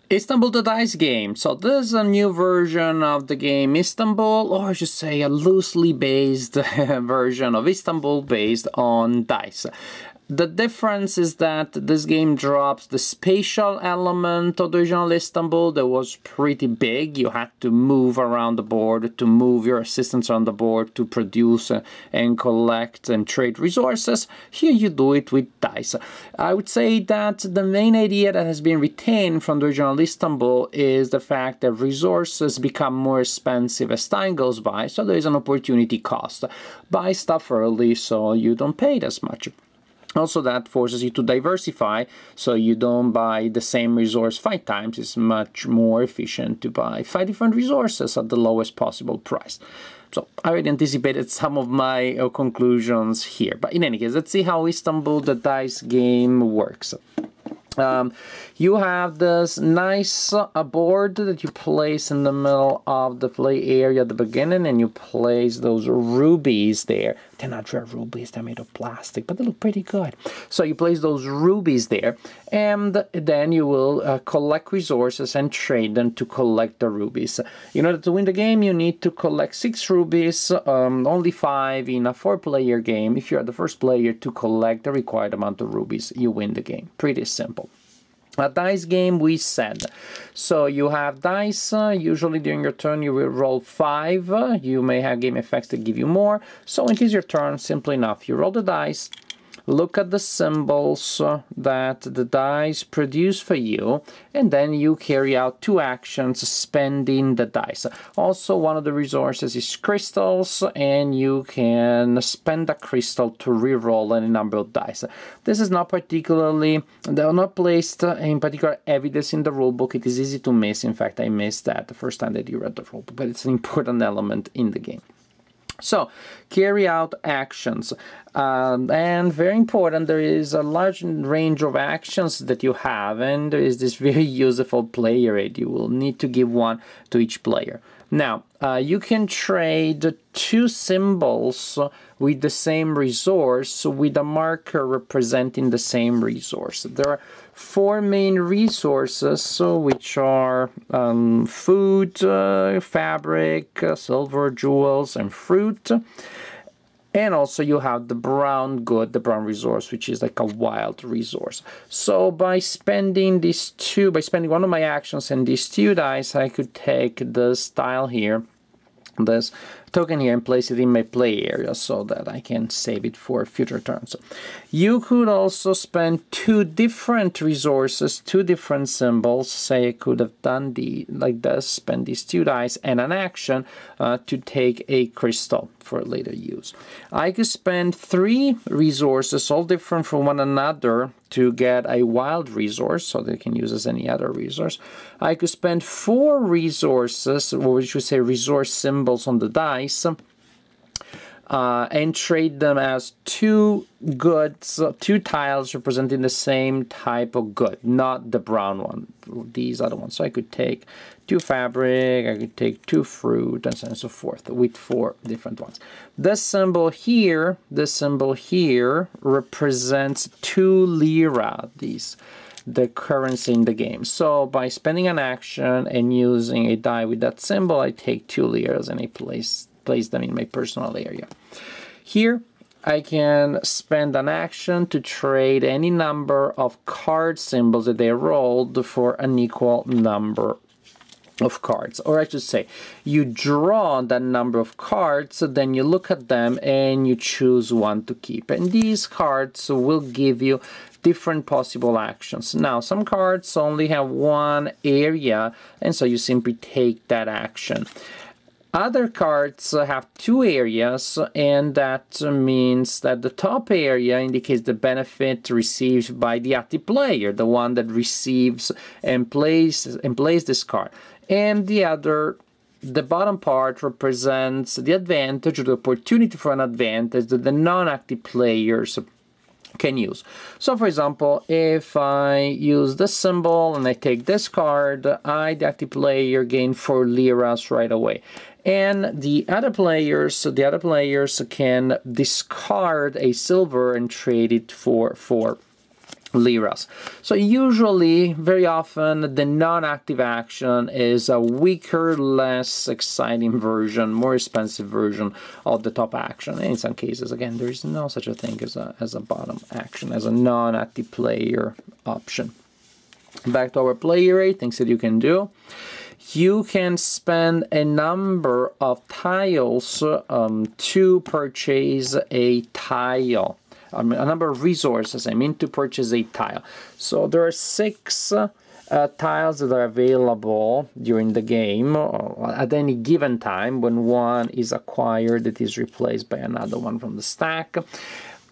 Istanbul the dice game. So this is a new version of the game Istanbul, or I should say a loosely based version of Istanbul based on dice. The difference is that this game drops the spatial element of the original Istanbul that was pretty big. You had to move around the board, to move your assistants around the board to produce and collect and trade resources. Here you do it with dice. I would say that the main idea that has been retained from the original Istanbul is the fact that resources become more expensive as time goes by, so there is an opportunity cost. Buy stuff early so you don't pay it as much. Also, that forces you to diversify, so you don't buy the same resource 5 times. It's much more efficient to buy 5 different resources at the lowest possible price. So I already anticipated some of my conclusions here. But in any case, let's see how Istanbul the dice game works. You have this nice board that you place in the middle of the play area at the beginning, and you place those rubies there. They're not real rubies, they're made of plastic, but they look pretty good. So you place those rubies there, and then you will collect resources and trade them to collect the rubies. In order to win the game, you need to collect 6 rubies, only 5 in a 4-player game. If you are the first player to collect the required amount of rubies, you win the game. Pretty simple. A dice game, we said. So you have dice. Usually during your turn you will roll 5. You may have game effects that give you more. So when it is your turn, simple enough. You roll the dice, look at the symbols that the dice produce for you, and then you carry out 2 actions spending the dice. Also, one of the resources is crystals, and you can spend a crystal to re-roll any number of dice. This is not particularly, they are not placed in particular evidence in the rulebook. It is easy to miss. In fact, I missed that the first time that you read the rulebook, but it's an important element in the game. So, carry out actions. And very important, there is a large range of actions that you have, and there is this very useful player aid. You will need to give one to each player. Now, you can trade 2 symbols with the same resource with a marker representing the same resource. There are 4 main resources, which are food, fabric, silver, jewels, and fruit. And also you have the brown good, the brown resource, which is like a wild resource. So by spending these 2, by spending one of my actions and these 2 dice, I could take this tile here, this token here, and place it in my play area so that I can save it for future turns. You could also spend 2 different resources, 2 different symbols. Say I could have done like this, spend these 2 dice and an action to take a crystal for later use. I could spend 3 resources, all different from one another, to get a wild resource, so they can use as any other resource. I could spend 4 resources, or we should say resource symbols on the dice, and trade them as 2 goods, 2 tiles representing the same type of good, not the brown one, these other ones. So I could take 2 fabric, I could take 2 fruit, and so on and so forth, with 4 different ones. This symbol here represents 2 lira, the currency in the game. So by spending an action and using a die with that symbol, I take 2 liras and I place them in my personal area. Here, I can spend an action to trade any number of card symbols that they rolled for an equal number of cards. Or I should say, you draw that number of cards, then you look at them and you choose one to keep. And these cards will give you different possible actions. Now, some cards only have 1 area, and so you simply take that action. Other cards have 2 areas, and that means that the top area indicates the benefit received by the active player, the one that receives and plays this card. And the bottom part represents the advantage or the opportunity for an advantage that the non-active players can use. So for example, if I use this symbol and I take this card, I, the active player, gain 4 liras right away. And the other players can discard a silver and trade it for liras. So usually, very often, the non-active action is a weaker, less exciting version, more expensive version of the top action. And in some cases, again, there is no such a thing as a bottom action, as a non-active player option. Back to our player rate, things that you can do. You can spend a number of tiles to purchase a tile. A number of resources, I mean, to purchase a tile. So there are 6 tiles that are available during the game at any given time. When one is acquired, it is replaced by another one from the stack.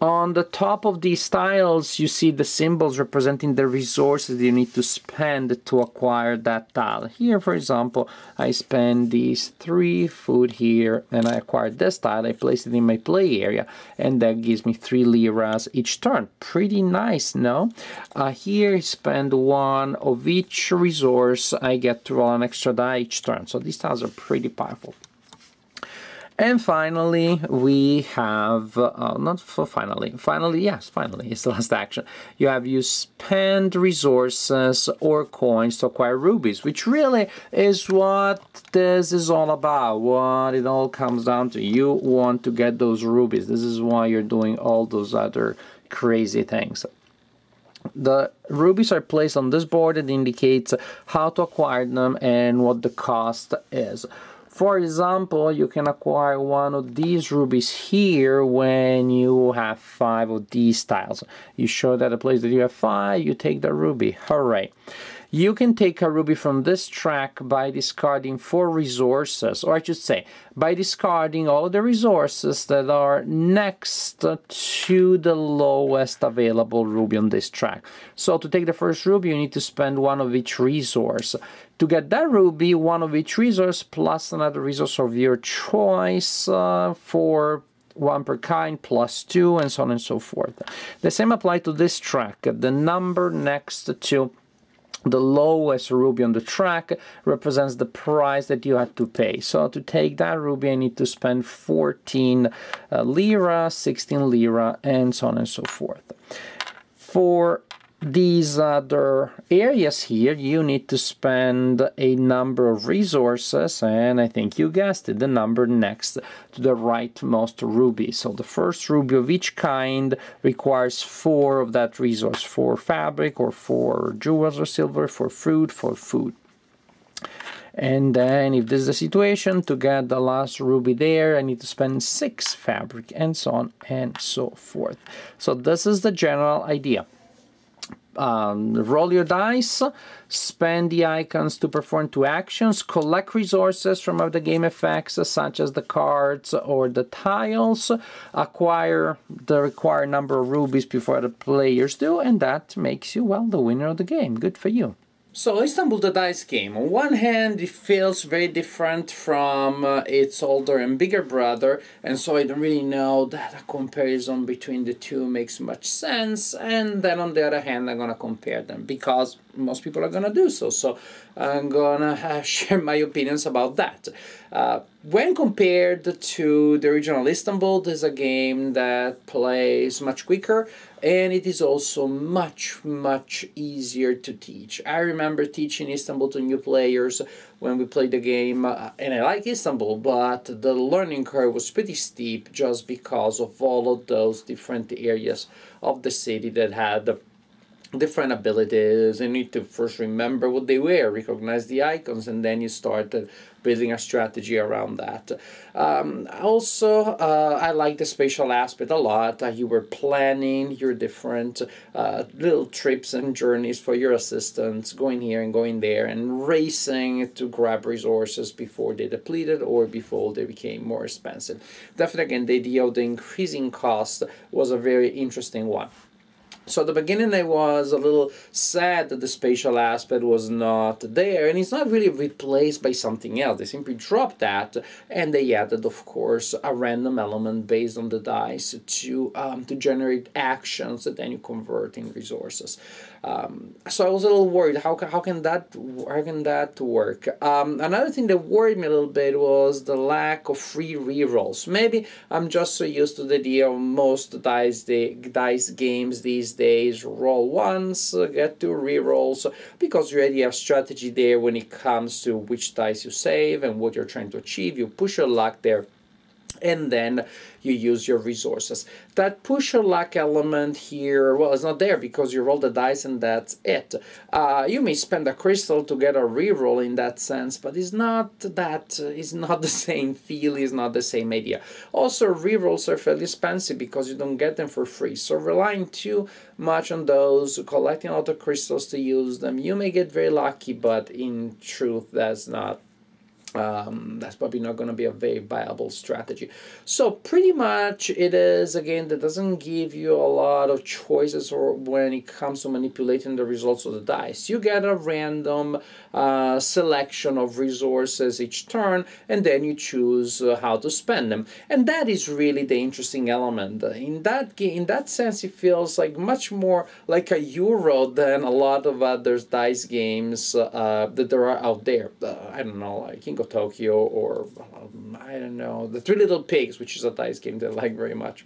On the top of these tiles, you see the symbols representing the resources you need to spend to acquire that tile. Here, for example, I spend these 3 food here, and I acquired this tile. I place it in my play area, and that gives me 3 liras each turn. Pretty nice, no? Here, I spend 1 of each resource. I get to roll an extra die each turn. So these tiles are pretty powerful. And finally, we have, finally, it's the last action. You spend resources or coins to acquire rubies, which really is what this is all about, what it all comes down to. You want to get those rubies. This is why you're doing all those other crazy things. The rubies are placed on this board that indicates how to acquire them and what the cost is. For example, you can acquire 1 of these rubies here when you have 5 of these tiles. You show that a place that you have 5, you take the ruby. Hooray! You can take a ruby from this track by discarding 4 resources, or I should say, by discarding all the resources that are next to the lowest available ruby on this track. So to take the first ruby, you need to spend 1 of each resource. To get that ruby, 1 of each resource plus another resource of your choice for 1 per kind plus 2, and so on and so forth. The same applies to this track. The number next to the lowest ruby on the track represents the price that you have to pay. So to take that ruby, I need to spend 14 lira, 16 lira, and so on and so forth. For these other areas here, you need to spend a number of resources, and I think you guessed it, the number next to the rightmost ruby. So the first ruby of each kind requires 4 of that resource, for fabric or for jewels or silver, for fruit, for food. And then if this is the situation, to get the last ruby there, I need to spend 6 fabric, and so on and so forth. So this is the general idea. Roll your dice, spend the icons to perform 2 actions, collect resources from other game effects such as the cards or the tiles, acquire the required number of rubies before the players do, and that makes you, well, the winner of the game. Good for you. So Istanbul the Dice game, on one hand it feels very different from its older and bigger brother, and so I don't really know that a comparison between the two makes much sense, and then on the other hand I'm gonna compare them because most people are gonna do so, so I'm gonna share my opinions about that. When compared to the original Istanbul, this is a game that plays much quicker, and it is also much easier to teach. I remember teaching Istanbul to new players when we played the game, and I like Istanbul, but the learning curve was pretty steep just because of all of those different areas of the city that had different abilities. You need to first remember what they were, recognize the icons, and then you start building a strategy around that. Also, I like the spatial aspect a lot. You were planning your different little trips and journeys for your assistants, going here and going there, and racing to grab resources before they depleted or before they became more expensive. Definitely, again, the idea of the increasing cost was a very interesting one. So at the beginning I was a little sad that the spatial aspect was not there, and it's not really replaced by something else. They simply dropped that, and they added, of course, a random element based on the dice to generate actions that then you convert in resources. So I was a little worried. How can that work? Another thing that worried me a little bit was the lack of free rerolls. Maybe I'm just so used to the idea of most dice games these days. Roll once, get two rerolls, because you already have strategy there when it comes to which dice you save and what you're trying to achieve. You push your luck there, and then you use your resources. That push your luck element here, well, it's not there because you roll the dice and that's it. You may spend a crystal to get a reroll in that sense, but it's not the same feel, it's not the same idea. Also, rerolls are fairly expensive because you don't get them for free, so relying too much on those, collecting a lot of crystals to use them, you may get very lucky, but in truth, that's probably not going to be a very viable strategy. So pretty much it is, again, that doesn't give you a lot of choices or when it comes to manipulating the results of the dice. You get a random selection of resources each turn, and then you choose how to spend them. And that is really the interesting element. In that sense, it feels like much more like a Euro than a lot of other dice games that there are out there. I don't know, like King of Tokyo, or I don't know, The Three Little Pigs, which is a dice game that I like very much.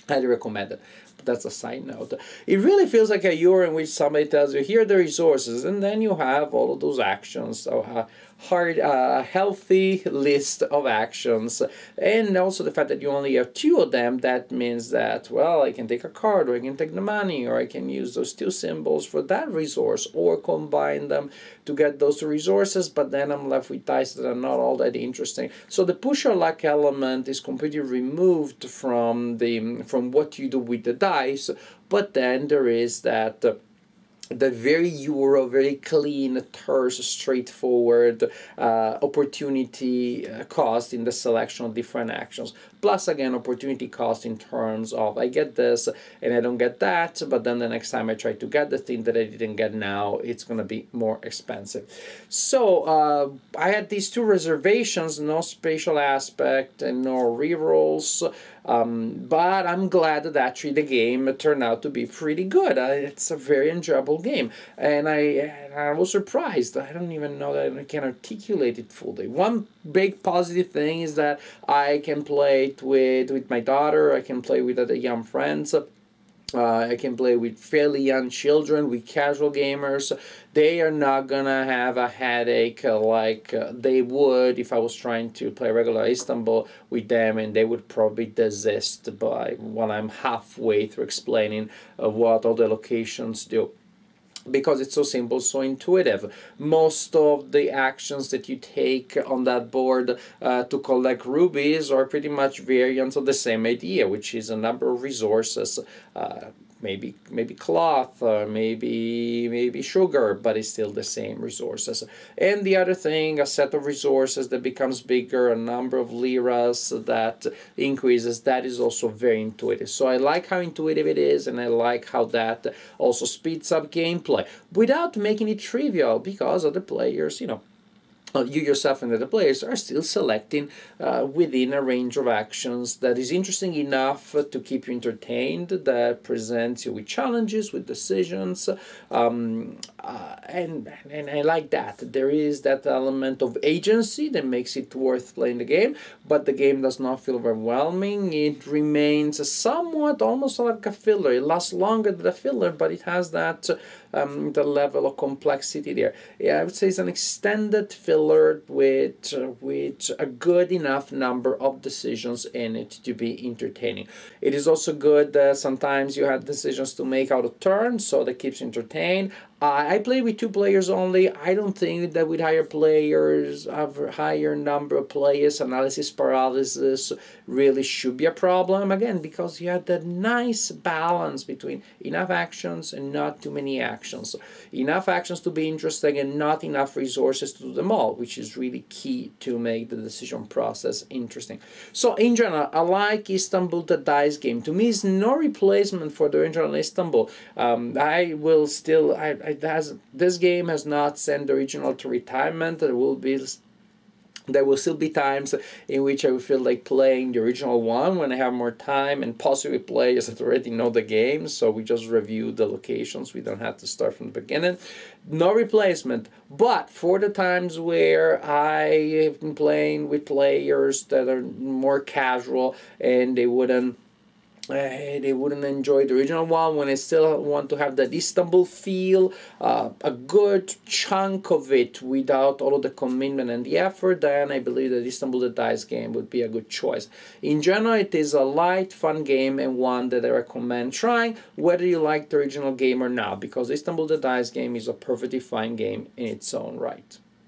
Highly recommend it. But that's a side note. It really feels like a Euro in which somebody tells you, here are the resources, and then you have all of those actions. So healthy list of actions, and also the fact that you only have two of them. That means that, well, I can take a card, or I can take the money, or I can use those two symbols for that resource, or combine them to get those resources, but then I'm left with dice that are not all that interesting. So the push or luck element is completely removed from what you do with the dice, but then there is that the very Euro, very clean, terse, straightforward opportunity cost in the selection of different actions. Plus, again, opportunity cost in terms of I get this and I don't get that, but then the next time I try to get the thing that I didn't get now, it's going to be more expensive. So I had these two reservations, no spatial aspect and no rerolls. But I'm glad that actually the game turned out to be pretty good. It's a very enjoyable game, and I was surprised. I don't even know that I can articulate it fully. One big positive thing is that I can play it with my daughter. I can play with other young friends. I can play with fairly young children, with casual gamers. They are not gonna have a headache like they would if I was trying to play regular Istanbul with them, and they would probably desist while I'm halfway through explaining what all the locations do. Because it's so simple, so intuitive. Most of the actions that you take on that board to collect rubies are pretty much variants of the same idea, which is a number of resources, maybe cloth, maybe sugar, but it's still the same resources. And the other thing, a set of resources that becomes bigger, a number of liras that increases, that is also very intuitive. So I like how intuitive it is, and I like how that also speeds up gameplay without making it trivial, because other players, you yourself and the other players are still selecting within a range of actions that is interesting enough to keep you entertained, that presents you with challenges, with decisions, and I like that. There is that element of agency that makes it worth playing the game, but the game does not feel overwhelming. It remains somewhat almost like a filler. It lasts longer than a filler, but it has that the level of complexity there. Yeah, I would say it's an extended filler with a good enough number of decisions in it to be entertaining. It is also good that sometimes you have decisions to make out of turn, so that keeps you entertained. I play with 2 players only. I don't think that with higher players, a higher number of players, analysis paralysis really should be a problem. Again, because you have that nice balance between enough actions and not too many actions. Enough actions to be interesting and not enough resources to do them all, which is really key to make the decision process interesting. So in general, I like Istanbul, the dice game. To me, it's no replacement for the original Istanbul. This game has not sent the original to retirement. There will be There will still be times in which I will feel like playing the original one when I have more time, and possibly players that already know the game, so we just review the locations. We don't have to start from the beginning. No replacement, but for the times where I have been playing with players that are more casual and they wouldn't enjoy the original one, when I still want to have that Istanbul feel, a good chunk of it without all of the commitment and the effort, then I believe that Istanbul the Dice game would be a good choice. In general, it is a light, fun game and one that I recommend trying, whether you like the original game or not, because Istanbul the Dice game is a perfectly fine game in its own right.